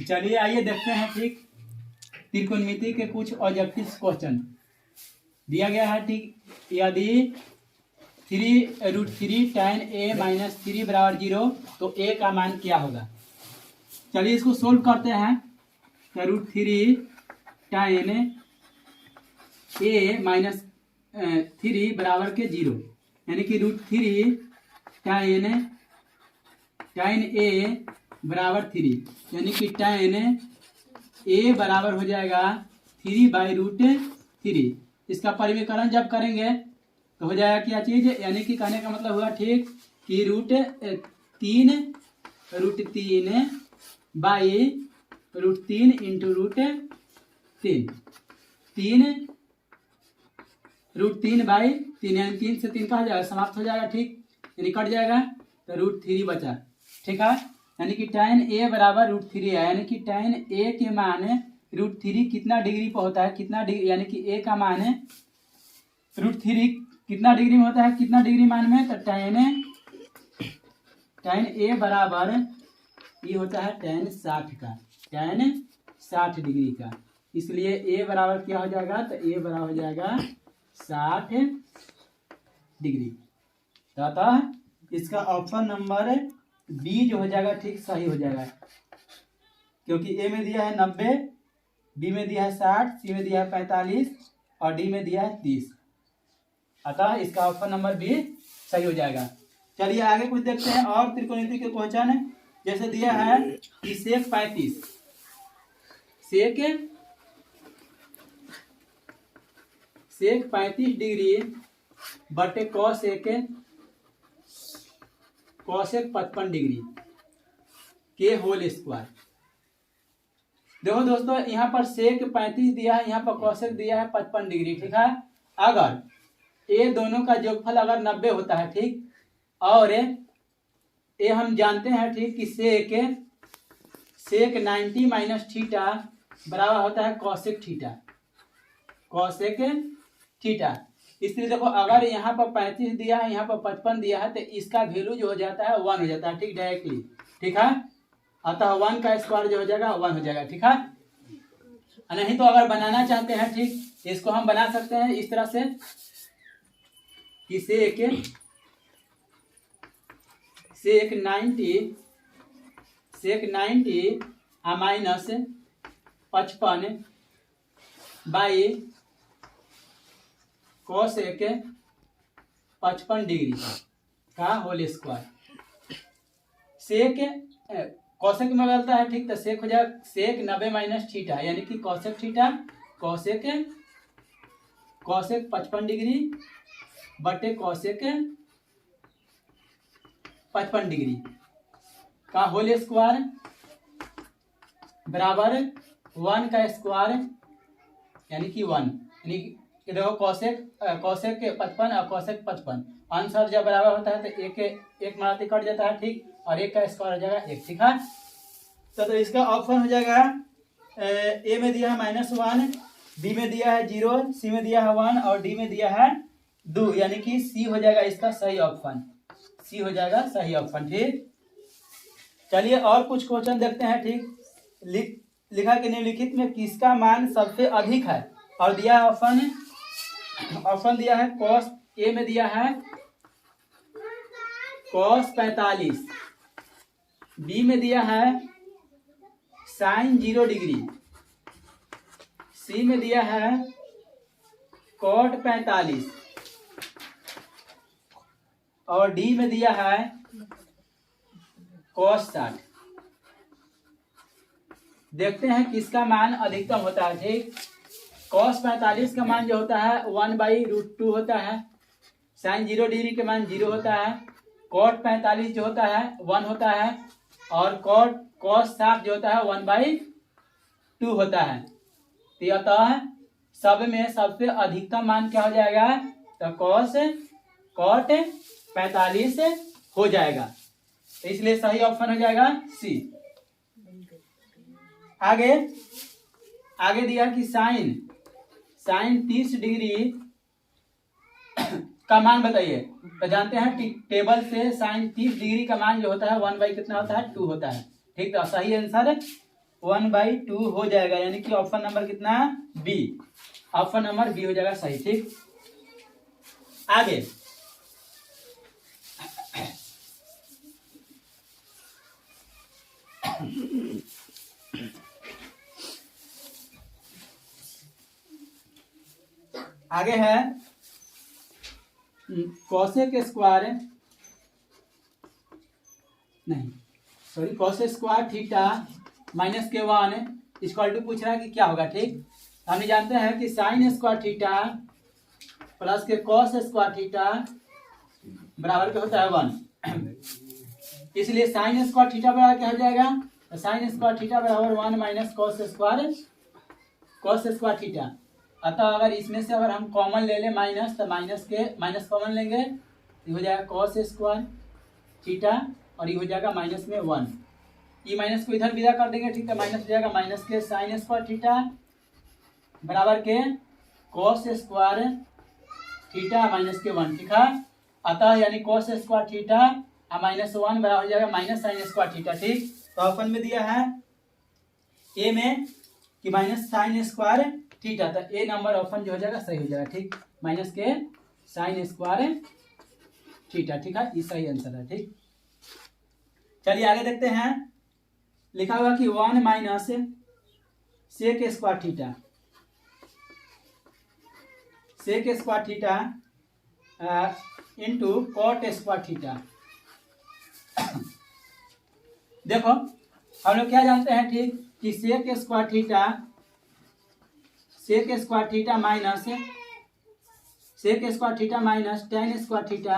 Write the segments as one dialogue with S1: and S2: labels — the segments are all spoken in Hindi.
S1: चलिए आइए देखते हैं ठीक त्रिकोणमिति के कुछ ऑब्जेक्टिव क्वेश्चन दिया गया है। ठीक, यदि 3√3 tan a माइनस 3 बराबर 0 तो a का मान क्या होगा। चलिए इसको सोल्व करते हैं। √3 tan a माइनस 3 बराबर के 0 यानी कि √3 tan a बराबर 3 यानी कि tan a बराबर हो जाएगा 3/√3। इसका परिमीकरण जब करेंगे तो हो जाएगा क्या चीज, यानी कि कहने का मतलब हुआ ठीक कि √3 √3 इंटू √3 3√3/3 यानी 3 से 3 का हो जाएगा, समाप्त हो जाएगा। ठीक, यानी कट जाएगा तो √3 बचा। ठीक है, यानी कि tan a बराबर √3 है, यानी कि tan a के मान √3 कितना डिग्री पर होता है, कितना डिग्री, यानी कि a का मान √3 कितना डिग्री में होता है, कितना डिग्री मान में, तो tan a बराबर ये होता है tan 60 का, tan 60 डिग्री का। इसलिए a बराबर क्या हो जाएगा, तो a बराबर हो जाएगा 60 डिग्री। तो अतः इसका ऑप्शन नंबर बी जो हो जाएगा ठीक सही हो जाएगा, क्योंकि ए में दिया है 90, बी में दिया है 60, सी में दिया है 45 और डी में दिया है 30। अतः इसका ऑप्शन नंबर बी सही हो जाएगा। चलिए आगे कुछ देखते हैं और त्रिकोणमिति के क्वेश्चन। जैसे दिया है कि सेक 35 डिग्री बटे कॉसेक 55 डिग्री के होल स्क्वायर। देखो दोस्तों, यहाँ पर सेक 35 दिया है, यहाँ पर कॉसेक दिया है 55 डिग्री। ठीक है, अगर ये दोनों का योगफल अगर 90 होता है, ठीक, और ये हम जानते हैं ठीक कि सेक 90 माइनस थीटा बराबर होता है कॉसेक थीटा। इसलिए देखो, अगर यहाँ पर 35 दिया है, यहाँ पर 55 दिया है, तो इसका वैल्यू जो हो जाता है 1 हो जाता है। ठीक, डायरेक्टली। ठीक है, अतः 1 का स्क्वायर जो हो जाएगा 1 हो जाएगा। ठीक है, नहीं तो अगर बनाना चाहते हैं, ठीक, इसको हम बना सकते हैं इस तरह से कि सेक 90 माइनस 55 बाई कॉसेक 55 डिग्री का होल स्क्वायर। सेक कॉसेक में बदलता है, ठीक, तो सेक हो जाएगा सेक 90 माइनस थीटा, यानी कि कॉसेक थीटा कॉसेक 55 डिग्री बटे कॉसेक 55 डिग्री का होल स्क्वायर बराबर 1 का स्क्वायर यानी कि 1, यानी कि देखो कॉसेक के 55 और कॉसेक 55 आंसर जब बराबर होता है तो एक मात्राती कट जाता है। ठीक, और एक का स्क्वायर हो जाएगा 1। ठीक है, तो इसका ऑप्शन हो जाएगा ए में दिया है -1, बी में दिया है 0, सी में दिया है 1 और डी में दिया है 2, यानी कि सी हो जाएगा इसका सही ऑप्शन, सी हो जाएगा सही ऑप्शन। ठीक, चलिए और कुछ क्वेश्चन देखते हैं। ठीक, लिखा कि निम्नलिखित में किसका मान सबसे अधिक है, और दिया है ऑप्शन दिया है कॉस, ए में दिया है कॉस 45, बी में दिया है साइन 0 डिग्री, सी में दिया है कॉट 45 और डी में दिया है कॉस 60। देखते हैं किसका मान अधिकतम होता है। ठीक, कॉस 45 का मान जो होता है 1/√2 होता है, साइन 0 डिग्री के मान 0 होता है, कॉट 45 जो होता है 1 होता है और कॉस 60 जो होता है 1/2 होता है। तो अतः सब में सबसे अधिकतम मान क्या हो जाएगा, तो कॉट 45 हो जाएगा, इसलिए सही ऑप्शन हो जाएगा सी। आगे दिया कि साइन 30 डिग्री का मान बताइए। तो जानते हैं टेबल से साइन 30 डिग्री का मान जो होता है 1 बाई कितना होता है 2 होता है। ठीक, तो सही आंसर 1/2 हो जाएगा, यानी कि ऑप्शन नंबर कितना, बी। ऑप्शन नंबर बी हो जाएगा सही। ठीक, आगे आगे है कॉसेक स्क्वायर, नहीं sorry, cosec square theta minus के 1 इक्वल टू पूछ रहा है कि क्या होगा। ठीक, हम जानते हैं कि साइन स्क्वायर थीटा प्लस के कॉस स्क्वायर थीटा बराबर क्या होता है 1, इसलिए साइन स्क्वायर थीटा बराबर क्या हो जाएगा, साइन स्क्वायर थीटा बराबर 1 माइनस कॉस स्क्वायर थीटा। अतः अगर इसमें से अगर हम कॉमन ले लें माइनस, तो माइनस कॉमन लेंगे, ये हो जाएगा कॉस स्क्वायर थीटा और ये हो जाएगा माइनस में 1, ये माइनस को इधर विदा कर देंगे। ठीक है, माइनस हो जाएगा माइनस के साइन स्क्वायर थीटा बराबर के कॉस स्क्वायर थीटा माइनस के 1। ठीक है, अतः यानी कॉस स्क्वायर थीटा माइनस 1 बराबर हो जाएगा माइनस साइन स्क्वायर थीटा। ठीक, तो ऑप्शन में दिया है ए में कि माइनस साइन स्क्वायर थीटा, तो ए नंबर ऑप्शन जो हो जाएगा सही हो जाएगा। ठीक, माइनस के साइन स्क्वायर थीटा। ठीक है, ये सही आंसर है। ठीक, चलिए आगे देखते हैं, लिखा हुआ कि 1 minus sec square theta, sec square theta into cot square theta. देखो हम लोग क्या जानते हैं, ठीक, कि sec square theta minus tan square theta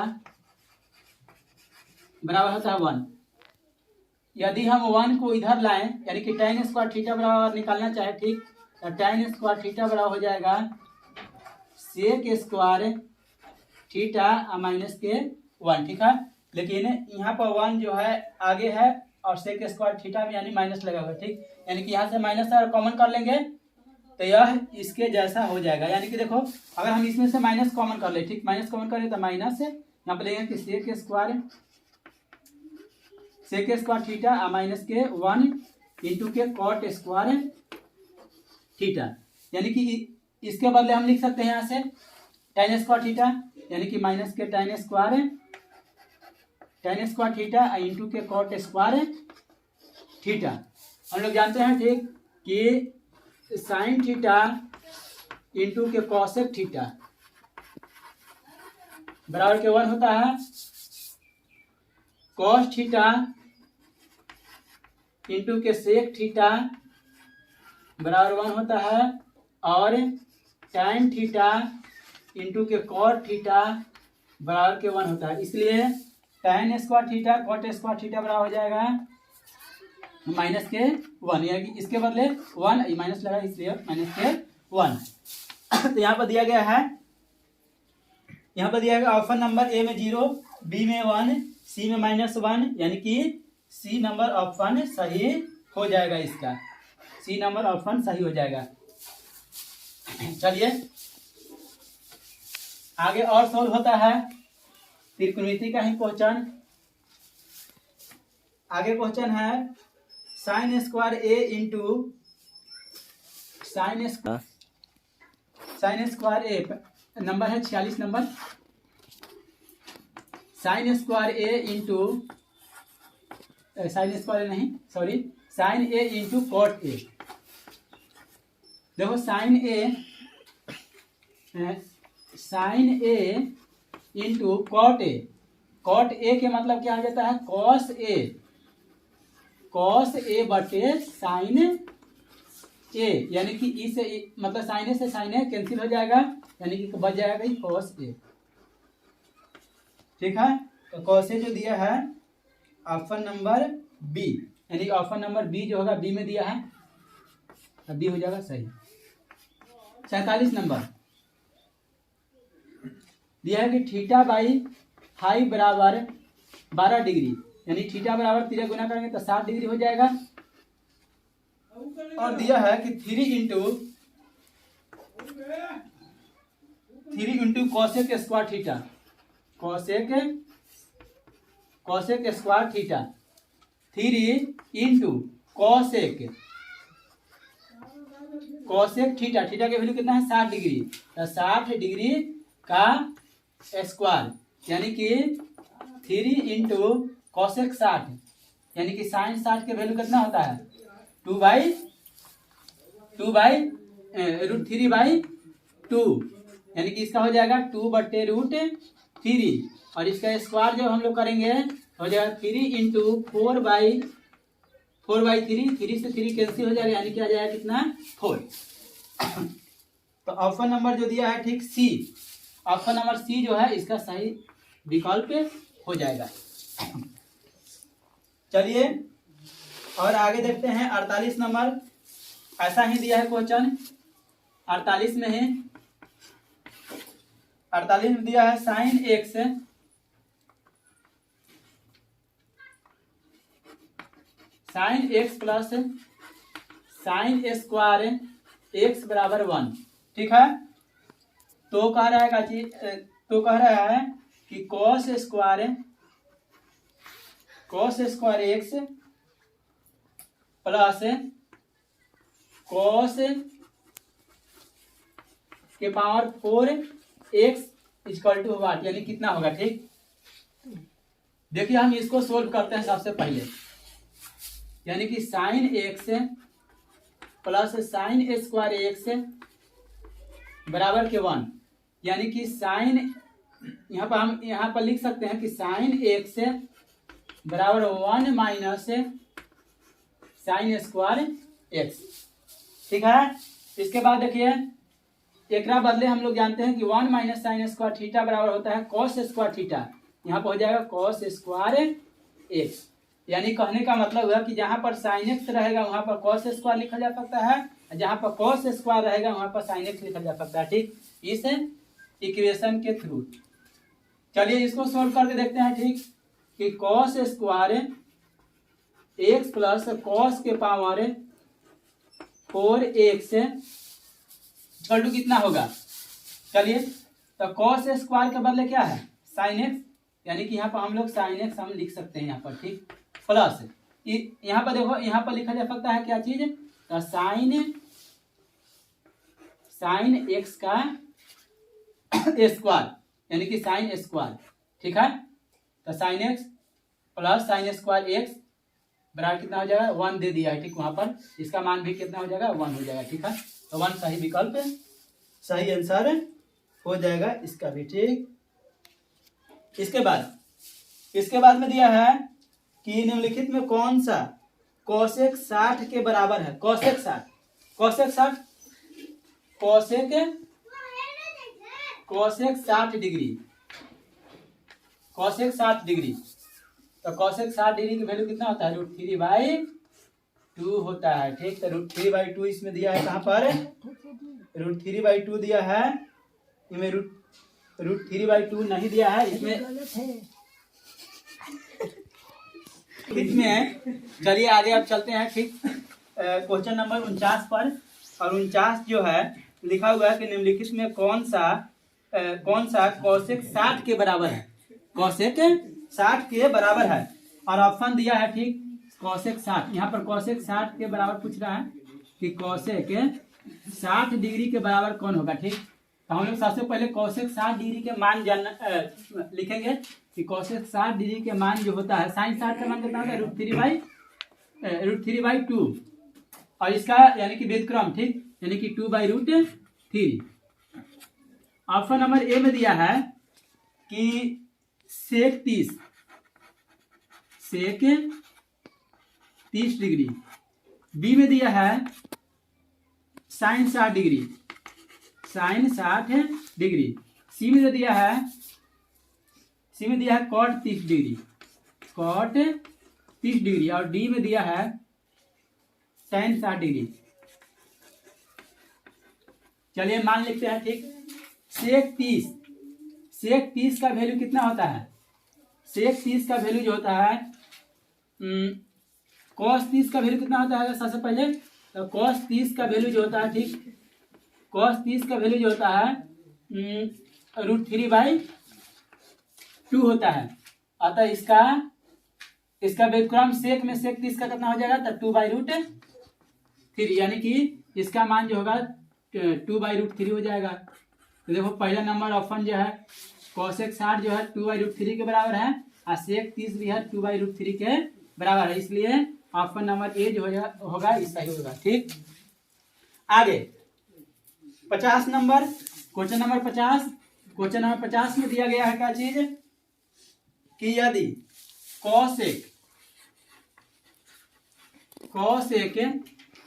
S1: बराबर होता है 1। यदि हम 1 को इधर लाएं, यानी कि टेन स्क्वायर थीटा बराबर निकालना चाहे, ठीक, तो टेन स्क्वायर थीटा बराबर हो जाएगा सेक स्क्वायर थीटा माइनस के 1। ठीक है, लेकिन यहाँ पर 1 जो है आगे है और सेक स्क्वायर थीटा में यानी माइनस लगा हुआ है। ठीक, यानी कि यहाँ से माइनस अगर कॉमन कर लेंगे तो यह इसके जैसा हो जाएगा। यानी कि देखो अगर हम इसमें से माइनस कॉमन कर ले, ठीक, माइनस कॉमन करें तो माइनस से यहाँ पर लेंगे कि सेक स्क्वायर थीटा माइनस के 1 इंटू के कॉट स्क्वायर थीटा, यानी कि इसके बदले हम लिख सकते हैं यहाँ से टेन स्क्वायर थीटा, यानी कि माइनस के टेन स्क्वायर थीटा इंटू के कॉट स्क्वायर थीटा। हम लोग जानते हैं, ठीक, कि साइन थीटा इंटू के कॉसेक थीटा बराबर के 1 होता है, कॉस थीटा इंटू के सेक थीटा बराबर 1 होता है, और tan थीटा इंटू के कॉट थीटा बराबर के 1 होता है। इसलिए tan square theta cot square theta बराबर हो जाएगा माइनस के 1, यानी कि इसके बदले 1 माइनस लगा, इसलिए माइनस के 1। तो यहाँ पर दिया गया है, यहाँ पर दिया गया ऑप्शन नंबर ए में 0, बी में 1, सी में -1, यानी कि सी नंबर ऑप्शन सही हो जाएगा। इसका सी नंबर ऑप्शन सही हो जाएगा। चलिए आगे और सॉल्व होता है त्रिकोणमिति का ही क्वेश्चन। आगे क्वेश्चन है sine square A into sine square A, number है 46 number. Sine square A into sine square नहीं sorry sine A into cot A. देखो sine A into cot A, cot A के मतलब क्या हो जाता है कॉस ए बटे साइन ए, यानी कि ई से मतलब साइन ए से साइन ए कैंसिल हो जाएगा, यानी कि बच जाएगा कॉस ए। ठीक है, तो कॉस ए जो दिया है ऑप्शन नंबर बी, यानी ऑप्शन नंबर बी जो होगा बी में दिया है, तो बी हो जाएगा सही। 47 नंबर दिया है कि थीटा बाई हाई बराबर 12 डिग्री, यानी थीटा बराबर 3 गुना करेंगे तो 60 डिग्री हो जाएगा। और दिया है कि 3 into cosec square theta, cosec square theta 3 into cosec cosec theta, theta का वैल्यू कितना है 60 डिग्री, तो 60 डिग्री का स्क्वायर यानी कि 3 इंटू कॉसेक 60 यानी कि साइन 60 के वैल्यू कितना होता है 2/√3/2 यानी कि इसका हो जाएगा 2/√3 और इसका स्क्वायर जब हम लोग करेंगे हो जाएगा 3 इंटू 4/3 3 से 3 कैंसिल हो जाएगा यानी कि आ जाएगा कितना 4। तो ऑप्शन नंबर जो दिया है ठीक सी, ऑप्शन नंबर सी जो है इसका सही विकल्प हो जाएगा। चलिए और आगे देखते हैं 48 नंबर, ऐसा ही दिया है क्वेश्चन 48 में है, 48 में दिया है sine x plus sine square x बराबर 1, ठीक है। तो कह रहा है कि cos square x plus cos के पावर 4 एक्स इक्वल टू वाट यानी कितना होगा, ठीक। देखिए हम इसको सोल्व करते हैं सबसे पहले, यानी कि sine x plus sine square x बराबर के 1 यानी कि साइन हम यहाँ पर लिख सकते हैं कि साइन एक्स बराबर 1 माइनस साइन स्क्वायर एक्स, ठीक है। इसके बाद देखिए एक बदले हम लोग जानते हैं कि 1 माइनस साइन स्क्वायर थीटा बराबर होता है कॉस स्क्वायर थीटा, यहाँ पर हो जाएगा कॉस स्क्वायर एक्स, यानी कहने का मतलब है कि जहां पर साइन एक्स रहेगा वहां पर कॉस स्क्वायर लिखा जा सकता है, जहां पर कॉस स्क्वायर रहेगा वहां पर साइन एक्स लिखा जा सकता है, ठीक, इस इक्वेशन के थ्रू। चलिए इसको सोल्व करके देखते हैं, ठीक, कि cos square x plus cos के पावर 4 एक्स इक्वल टू कितना होगा। चलिए तो कॉस स्क्वायर के बदले क्या है साइन एक्स, यानी कि यहाँ पर हम लोग साइन एक्स हम लिख सकते हैं यहाँ पर, ठीक, प्लस यहाँ पर देखो यहाँ पर लिखा जा सकता है क्या चीज, तो साइन एक्स का स्क्वायर यानी कि साइन स्क्वायर, ठीक है। तो sine x plus sine square x बराबर कितना हो जाएगा 1 दे दिया है, ठीक, वहां पर इसका मान भी कितना हो जाएगा 1 हो जाएगा, ठीक है। तो 1 सही विकल्प सही आंसर हो जाएगा इसका भी, ठीक। इसके बाद में दिया है कि निम्नलिखित में कौन सा कोसेक 60 के बराबर है, कोसेक 60 डिग्री, कोसेक 60 डिग्री, तो कोसेक 60 डिग्री की वैल्यू कितना होता है √3/2 होता है, ठीक। तो √3/2 इसमें दिया है, कहाँ पर √3/2 दिया है, इसमें √3/2 नहीं दिया है इसमें चलिए आगे अब चलते हैं, ठीक। क्वेश्चन नंबर 49 पर, और 49 जो है लिखा हुआ है कि निम्नलिखित में कौन सा कोसेक 60 के बराबर है, कोसेक 60 के बराबर है, और ऑप्शन दिया है, ठीक, कोसेक 60, यहाँ पर कोसेक 60 के बराबर पूछ रहा है कि कोसेक 60 डिग्री के बराबर कौन होगा, ठीक। तो हम लोग सबसे पहले कोसेक 60 डिग्री के मान लिखेंगे कि कोसेक 60 डिग्री के मान जो होता है, साइन 60 का मान कितना होता है √3/2 और इसका यानी कि व्युत्क्रम, ठीक, यानी कि 2/√3। ऑप्शन नंबर ए में दिया है कि सेक 30 डिग्री, बी में दिया है साइन 60 डिग्री, सी में दिया है कॉट 30 डिग्री, और डी में दिया है साइन 60 डिग्री। चलिए मान लिखते हैं, ठीक। सेक 30 का वैल्यू कितना होता है, सेक 30 का वैल्यू जो होता है कॉस 30 का वैल्यू कितना होता है, सबसे पहले तो कॉस 30 का वैल्यू जो होता है, ठीक, कॉस 30 का वैल्यू जो होता है √3/2 होता है, अतः इसका व्युत्क्रम सेक में सेक 30 का कितना हो जाएगा, तो 2/√3 यानी कि इसका मान जो होगा 2/√3 हो जाएगा। तो देखो पहला नंबर ऑप्शन जो है कोसेक 60 जो है 2/√3 के बराबर है और सेक 30 भी है 2/√3 के बराबर है, इसलिए ऑप्शन नंबर ए जो होगा इसका ही होगा। ठीक, आगे 50 number, question number 50। Question number 50 में दिया गया है क्या चीज कि यदि cosec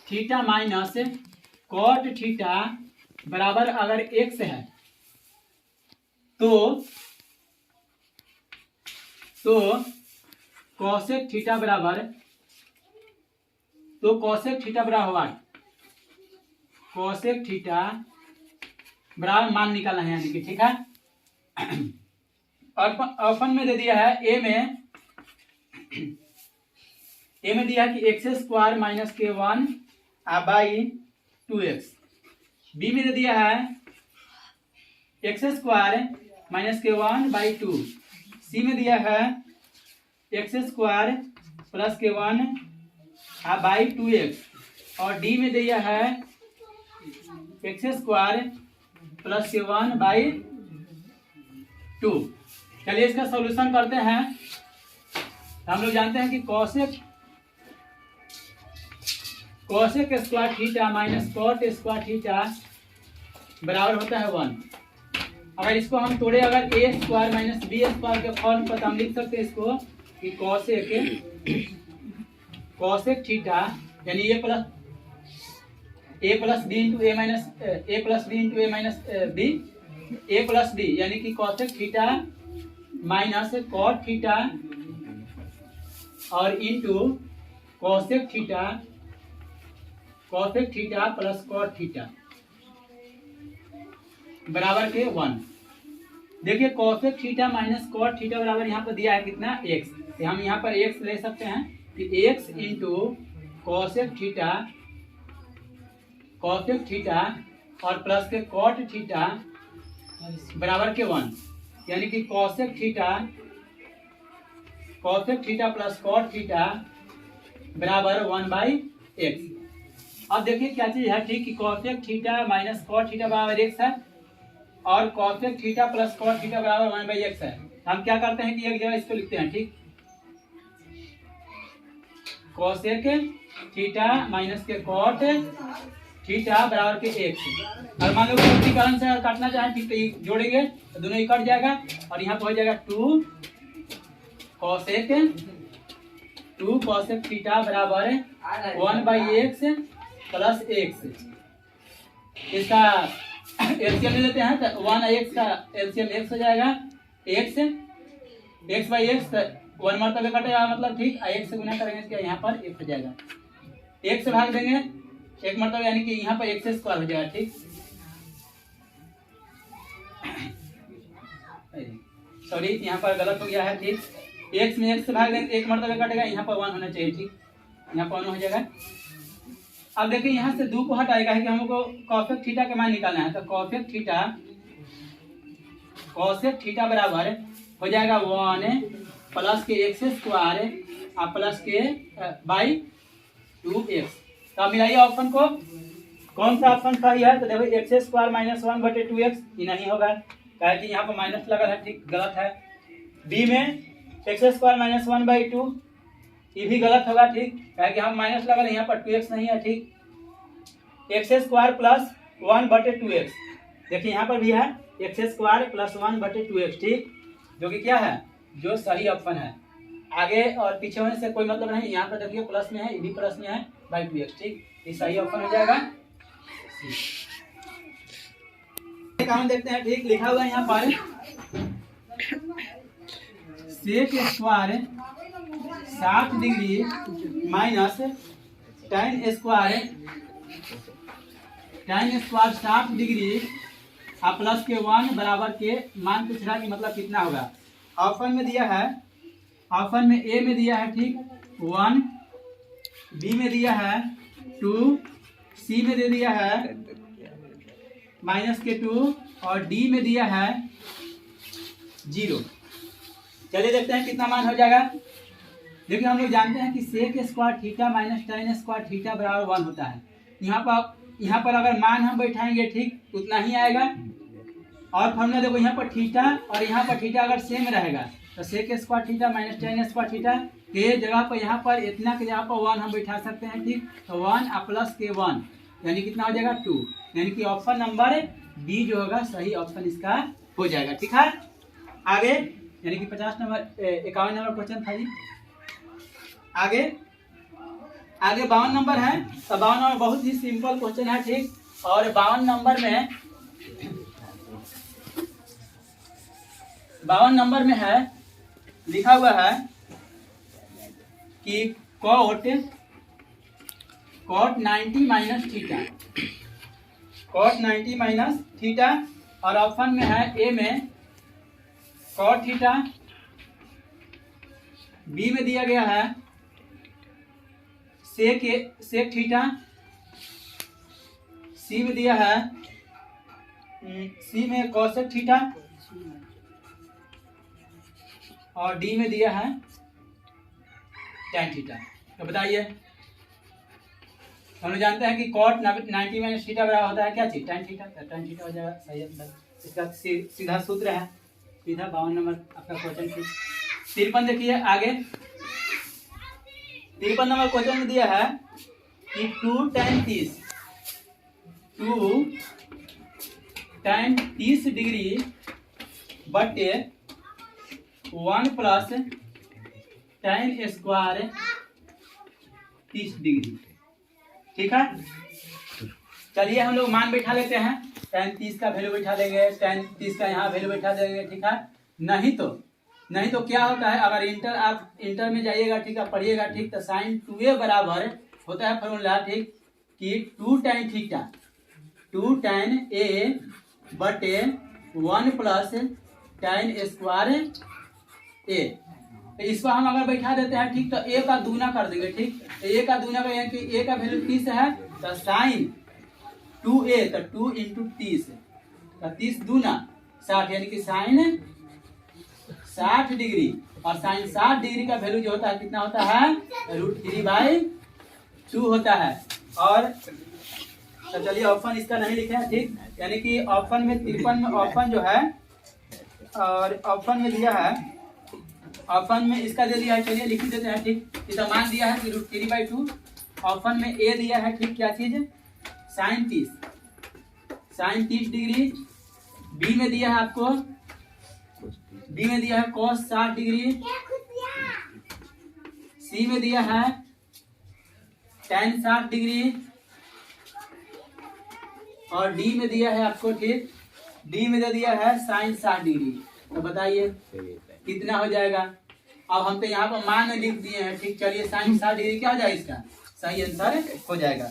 S1: theta minus cot theta बराबर अगर x है तो कॉसेक थीटा बराबर होगा कॉसेक थीटा बराबर मान निकालना है यानी कि, ठीक है। ऑप्शन में दे दिया है ए में दिया है कि x² minus k1 by 2x। B में दे दिया है x² माइनस k1 बाई 2। सी में दिया है x² plus k1 by 2x और डी में दिया है x² प्लस k1 बाई 2। चलिए इसका सॉल्यूशन करते हैं। हम लोग जानते हैं कि cosec square theta minus cot square theta बराबर होता है 1। अगर इसको हम तोड़े अगर a² माइनस b² के फॉर्म पर हम लिख सकते हैं इसको कि कॉसेक थीटा यानी a plus b into a minus b a plus b यानी कि cosec theta minus cot theta और into cosec theta plus cot theta बराबर के 1। देखिए cosec theta minus cot theta बराबर यहाँ पर दिया है कितना x, तो हम यहाँ पर x ले सकते हैं कि x इंटू कॉसेक थीटा और प्लस के कॉट थीटा बराबर के 1, यानी कि cosec theta plus cot theta बराबर 1/x। अब देखिए क्या चीज है, ठीक कि cosec theta minus cot theta बराबर x है और cosec theta plus cot theta बराबर 1/x है। हम क्या करते हैं कि एक जगह इसको लिखते हैं, ठीक, कॉसेक थीटा माइनस के कॉट थीटा बराबर के x। और मान लो कारण से काटना चाहें ठीक तो जोड़ेंगे तो दोनों ही कट जाएगा और यहाँ पर हो जाएगा 2 कॉसेक थीटा बराबर 1/x प्लस x। इसका एलसीएम ले लेते हैं तो 1x का एलसीएम x हो जाएगा x/x 1 मरतबे कटेगा मतलब, ठीक, x से गुना करेंगे इसके यहाँ पर x हो जाएगा, x से भाग देंगे एक मरतबा यानी कि यहाँ पर x² हो जाएगा, ठीक। सॉरी यहाँ पर गलत हो गया है, ठीक, x में x से भाग देंगे एक मरतबे कटेगा, यहाँ पर 1 होना चाहिए, ठीक, यहाँ पर 1 हो जाएगा। अब देखिए यहाँ से 2 को हटाएगा है कि हमको कॉसेक थीटा के मान निकालना है, तो कॉसेक थीटा बराबर हो जाएगा 1 प्लस के x² और प्लस के बाई 2x। तो अब मिलाइए ऑप्शन को, कौन सा ऑप्शन सही है, तो देखो x² माइनस 1/2x ये नहीं होगा क्या कि यहाँ पर माइनस लगा है, ठीक, गलत है। बी में x² माइनस 1/2 ये भी गलत होगा, ठीक, क्या कि हम माइनस लगा यहाँ पर 2x नहीं है, ठीक। x² प्लस 1/2x देखिए यहाँ पर भी है x² प्लस 1/2x, ठीक, जो कि क्या है, जो सही ऑप्शन है। आगे और पीछे होने से कोई मतलब नहीं, यहाँ पर देखिए प्लस में है, ये भी प्लस में है /2x, ठीक, ये सही ऑप्शन हो जाएगा। हम देखते हैं, ठीक, लिखा हुआ है यहाँ पर sec square 60 degree minus tan square 60 degree और प्लस के 1 बराबर के मान पूछ रहा कि मतलब कितना होगा। ऑप्शन में दिया है, ऑप्शन में ए में दिया है, ठीक, 1, बी में दिया है 2, सी में दे दिया है -2 और डी में दिया है 0। चलिए देखते हैं कितना मान हो जाएगा। देखिए हम लोग जानते हैं कि sec square theta minus tan square theta बराबर 1 होता है। यहाँ पर यहाँ पर अगर मान हम बैठाएंगे ठीक उतना ही आएगा। और फॉर्मूला देखो यहाँ पर थीटा और यहाँ पर थीटा अगर सेम रहेगा तो sec square theta minus tan square theta के जगह पर यहाँ पर इतना के जगह पर 1 हम बैठा सकते हैं ठीक। तो 1 प्लस के 1 यानी कितना हो जाएगा 2, यानी कि ऑप्शन नंबर बी जो होगा सही ऑप्शन इसका हो जाएगा ठीक है। आगे यानी कि 51 नंबर क्वेश्चन था जी। आगे 52 नंबर है। तो 52 नंबर बहुत ही सिंपल क्वेश्चन है ठीक। और 52 नंबर में है लिखा हुआ है कि cot 90 minus theta, cot 90 minus theta. और ऑप्शन में है ए में cot थीटा, बी में दिया गया है सेक थीटा, सी में दिया है सी में कोसेक थीटा और डी में दिया है tan थीटा। तो बताइए, हम लोग जानते हैं कि cot 90 माइनस थीटा बराबर होता है क्या चीज tan थीटा। तो tan थीटा हो जाएगा सही आंसर। इसका सीधा सूत्र है सीधा। 52 नंबर आपका क्वेश्चन ठीक। 53 देखिए आगे। 53 नंबर क्वेश्चन में दिया है कि 2 tan 30 डिग्री बटे 1 प्लस tan स्क्वायर 30 डिग्री ठीक है। चलिए हम लोग मान बैठा लेते हैं। tan 30 का वैल्यू बैठा देंगे, tan 30 का यहाँ वैल्यू बैठा देंगे ठीक है। नहीं तो क्या होता है, अगर आप इंटर में जाइएगा ठीक है, पढ़िएगा ठीक। तो साइन 2a बराबर होता है फॉर्मूला ठीक कि 2 tan थीटा 2 tan a बटे 1 प्लस tan स्क्वायर a। तो इसको हम अगर बैठा देते हैं ठीक तो a का दूना कर देंगे ठीक। तो a का दूना करेंगे कि a का वैल्यू 30 है तो साइन 2a तो 2 इंटू 30 तो 30 दूना 60 यानी कि साइन 60 डिग्री। और साइन 60 डिग्री का वैल्यू जो होता है कितना होता है √3/2 होता है। और तो चलिए ऑप्शन इसका नहीं लिखे हैं ठीक। यानी कि ऑप्शन में 53 में ऑप्शन जो है और ऑप्शन में दिया है, ऑप्शन में इसका दे दिया है। चलिए लिख देते हैं ठीक। इसका मान दिया है कि √3/2। ऑप्शन में ए दिया है ठीक क्या चीज साइन 30 डिग्री। बी में दिया है आपको cos 60 डिग्री। सी में दिया है tan 60 डिग्री। और डी में दिया है आपको ठीक, डी में दे दिया है साइन 60 डिग्री। तो बताइए कितना हो जाएगा। अब हम तो यहाँ पर मान लिख दिए हैं ठीक। चलिए साइन 60 डिग्री क्या हो जाएगा, इसका सही आंसर हो जाएगा।